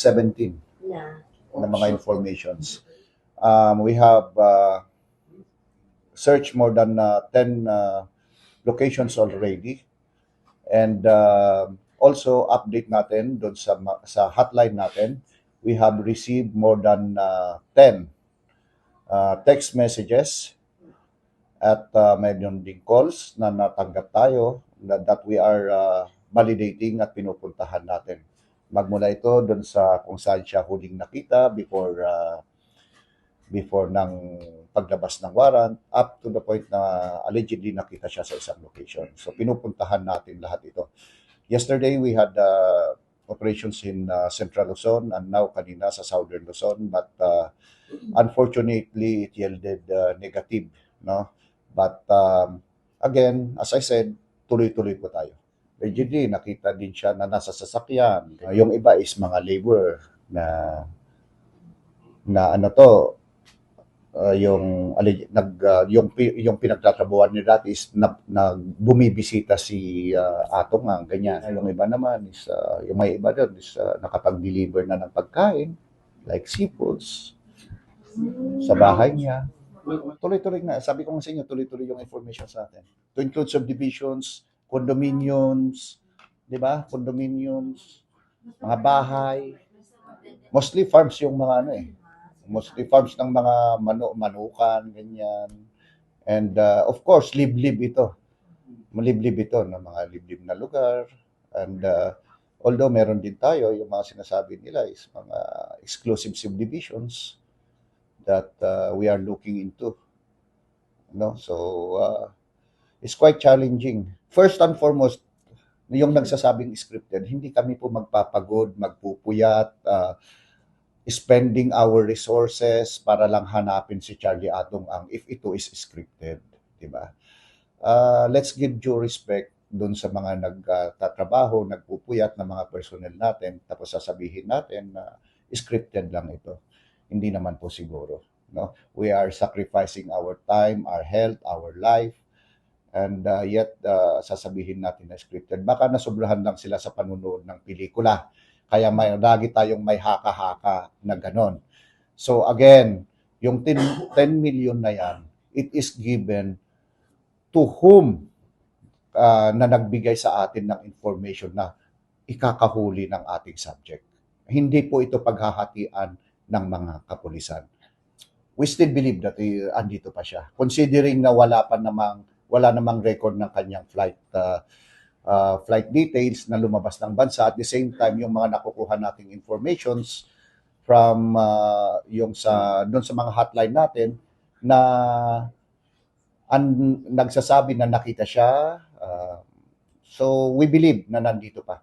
17 na mga informations. We have searched more than 10 locations already, and also update natin doon sa hotline natin. We have received more than 10 text messages at mayroon ding calls na natanggap tayo that we are validating at pinupuntahan natin. Magmula ito doon sa kung saan siya huling nakita before ng paglabas ng warrant up to the point na allegedly nakita siya sa isang location. So pinupuntahan natin lahat ito. Yesterday we had operations in Central Luzon and now kanina sa Southern Luzon, but unfortunately it yielded negative, no? But again, as I said, tuloy-tuloy po tayo. Allegedly, nakita din siya na nasa sasakyan. Yung iba is mga labor na ano to, yung pinagtatrabuhan ni dati is bumibisita si Atong ang ganyan. Yung iba naman is yung may iba doon is nakapag-deliver na ng pagkain like seafoods sa bahay niya. Tuloy-tuloy na. Sabi ko nga sa inyo, tuloy-tuloy yung information sa atin. To include subdivisions, condominiums, di ba? Condominiums, mga bahay. Mostly farms yung mga mostly farms ng mga manukan, ganyan. And of course, liblib ito. Maliblib ito ng mga liblib na lugar. And although meron din tayo, yung mga sinasabi nila is mga exclusive subdivisions that we are looking into. No? So, it's quite challenging. First and foremost, yung nagsasabing scripted, hindi kami po magpapagod, magpupuyat, spending our resources para lang hanapin si Charlie Atong ang if ito is scripted, di ba? Let's give due respect doon sa mga nagtatrabaho, nagpupuyat na mga personnel natin, tapos sasabihin natin na scripted lang ito. Hindi naman po siguro, no? We are sacrificing our time, our health, our life, and yet sasabihin natin na scripted. Baka nasobrahan lang sila sa panunood ng pelikula. Kaya lagi tayong may haka-haka na ganon. So again, yung 10 million na yan, it is given to whom na nagbigay sa atin ng information na ikakahuli ng ating subject. Hindi po ito paghahatian ng mga kapulisan. We still believe that andito pa siya. Considering na wala namang record ng kanyang flight details na lumabas ng bansa. At the same time, yung mga nakukuha nating informations from doon sa mga hotline natin na nagsasabi na nakita siya. So we believe na nandito pa.